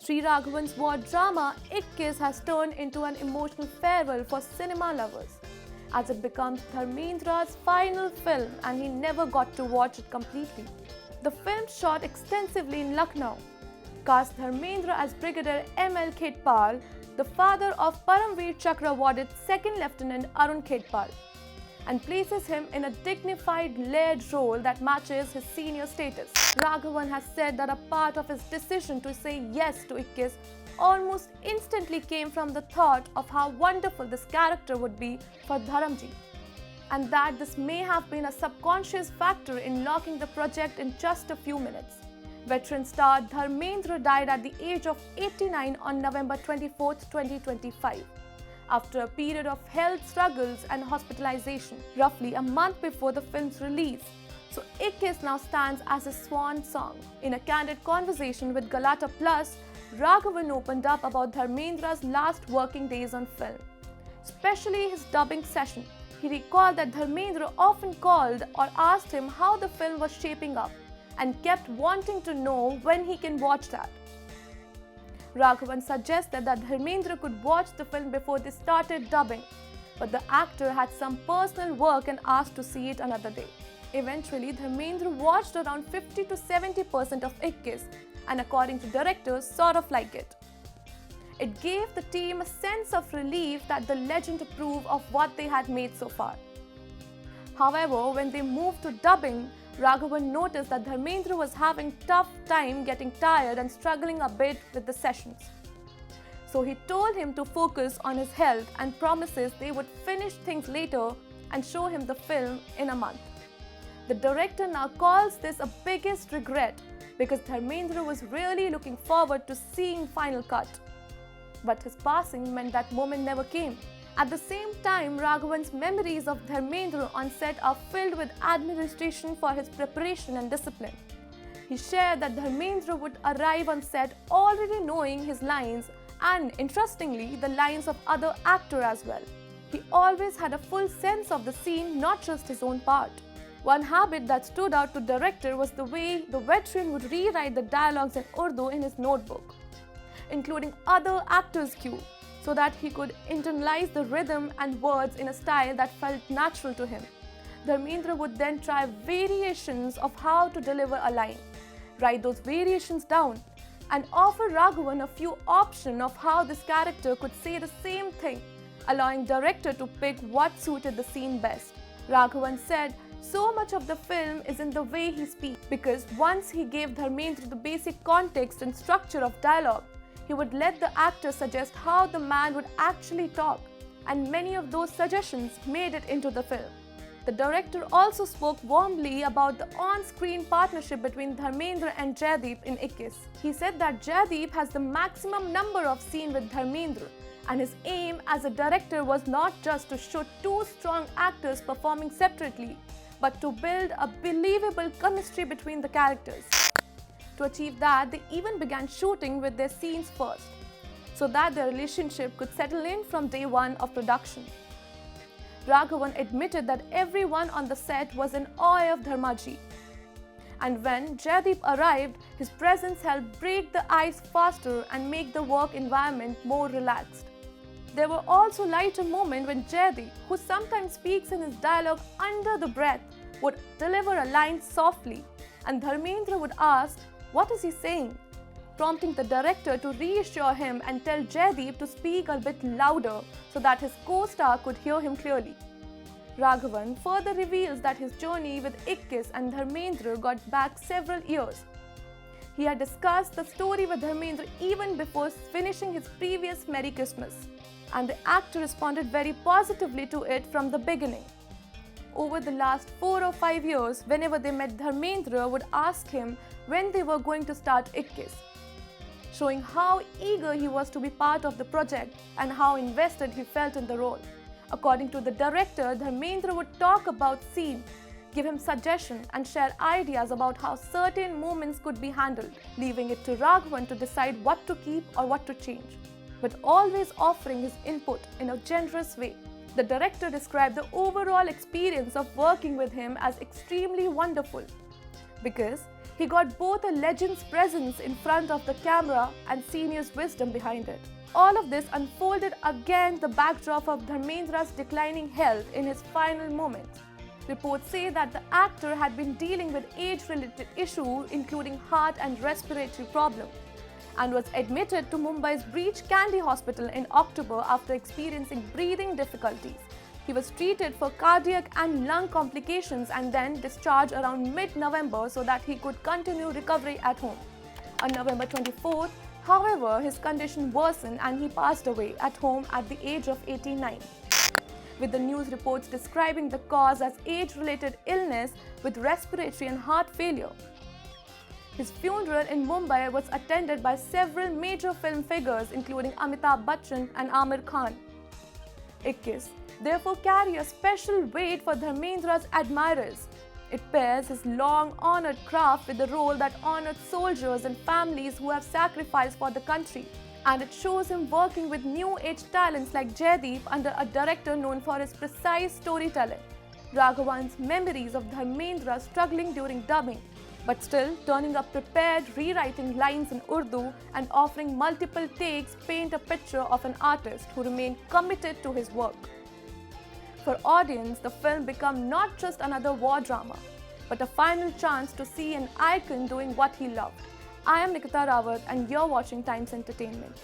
Sri Raghavan's war drama Ikkis has turned into an emotional farewell for cinema lovers, as it becomes Dharmendra's final film and he never got to watch it completely. The film, shot extensively in Lucknow, cast Dharmendra as Brigadier M.L. Khetarpal, the father of Paramveer Chakra awarded 2nd Lieutenant Arun Khetarpal, and places him in a dignified, layered role that matches his senior status. Raghavan has said that a part of his decision to say yes to Ikkis almost instantly came from the thought of how wonderful this character would be for Dharamji, and that this may have been a subconscious factor in locking the project in just a few minutes. Veteran star Dharmendra died at the age of 89 on November 24, 2025, after a period of health struggles and hospitalization, roughly a month before the film's release. So Ikkis now stands as a swan song. In a candid conversation with Galata Plus, Raghavan opened up about Dharmendra's last working days on film, especially his dubbing session. He recalled that Dharmendra often called or asked him how the film was shaping up and kept wanting to know when he can watch that. Raghavan suggested that Dharmendra could watch the film before they started dubbing, but the actor had some personal work and asked to see it another day. Eventually, Dharmendra watched around 50 to 70% of Ikkis, and according to directors, sort of like it. It gave the team a sense of relief that the legend approved of what they had made so far. However, when they moved to dubbing, Raghavan noticed that Dharmendra was having tough time getting tired and struggling a bit with the sessions. So he told him to focus on his health and promises they would finish things later and show him the film in a month. The director now calls this a biggest regret because Dharmendra was really looking forward to seeing final cut. But his passing meant that moment never came. At the same time, Raghavan's memories of Dharmendra on set are filled with admiration for his preparation and discipline. He shared that Dharmendra would arrive on set already knowing his lines and, interestingly, the lines of other actors as well. He always had a full sense of the scene, not just his own part. One habit that stood out to the director was the way the veteran would rewrite the dialogues in Urdu in his notebook, including other actors' cue, so that he could internalize the rhythm and words in a style that felt natural to him. Dharmendra would then try variations of how to deliver a line, write those variations down, and offer Raghavan a few options of how this character could say the same thing, allowing director to pick what suited the scene best. Raghavan said, so much of the film is in the way he speaks, because once he gave Dharmendra the basic context and structure of dialogue, he would let the actor suggest how the man would actually talk, and many of those suggestions made it into the film. The director also spoke warmly about the on-screen partnership between Dharmendra and Jaideep in Ikkis. He said that Jaideep has the maximum number of scenes with Dharmendra, and his aim as a director was not just to show two strong actors performing separately, but to build a believable chemistry between the characters. To achieve that, they even began shooting with their scenes first, so that their relationship could settle in from day one of production. Raghavan admitted that everyone on the set was in awe of Dharmaji, and when Jaideep arrived, his presence helped break the ice faster and make the work environment more relaxed. There were also lighter moments when Jaideep, who sometimes speaks in his dialogue under the breath, would deliver a line softly, and Dharmendra would ask, "What is he saying?" prompting the director to reassure him and tell Jaideep to speak a bit louder so that his co-star could hear him clearly. Raghavan further reveals that his journey with Ikkis and Dharmendra got back several years. He had discussed the story with Dharmendra even before finishing his previous Merry Christmas, and the actor responded very positively to it from the beginning. Over the last 4 or 5 years, whenever they met, Dharmendra would ask him when they were going to start Ikkis, showing how eager he was to be part of the project and how invested he felt in the role. According to the director, Dharmendra would talk about scene, give him suggestions and share ideas about how certain moments could be handled, leaving it to Raghavan to decide what to keep or what to change, but always offering his input in a generous way. The director described the overall experience of working with him as extremely wonderful, because He got both a legend's presence in front of the camera and senior's wisdom behind it. All of this unfolded against the backdrop of Dharmendra's declining health in his final moments. Reports say that the actor had been dealing with age-related issues including heart and respiratory problems and was admitted to Mumbai's Breach Candy Hospital in October after experiencing breathing difficulties. He was treated for cardiac and lung complications and then discharged around mid-November so that he could continue recovery at home. On November 24th, however, his condition worsened and he passed away at home at the age of 89. With the news reports describing the cause as age-related illness with respiratory and heart failure. His funeral in Mumbai was attended by several major film figures including Amitabh Bachchan and Aamir Khan. Ikkis therefore carry a special weight for Dharmendra's admirers. It pairs his long-honored craft with the role that honored soldiers and families who have sacrificed for the country. And it shows him working with new-age talents like Jaideep under a director known for his precise storytelling. Raghavan's memories of Dharmendra struggling during dubbing, but still turning up prepared, rewriting lines in Urdu and offering multiple takes paint a picture of an artist who remained committed to his work. For audience, the film became not just another war drama, but a final chance to see an icon doing what he loved. I am Khetarpal and you're watching Times Entertainment.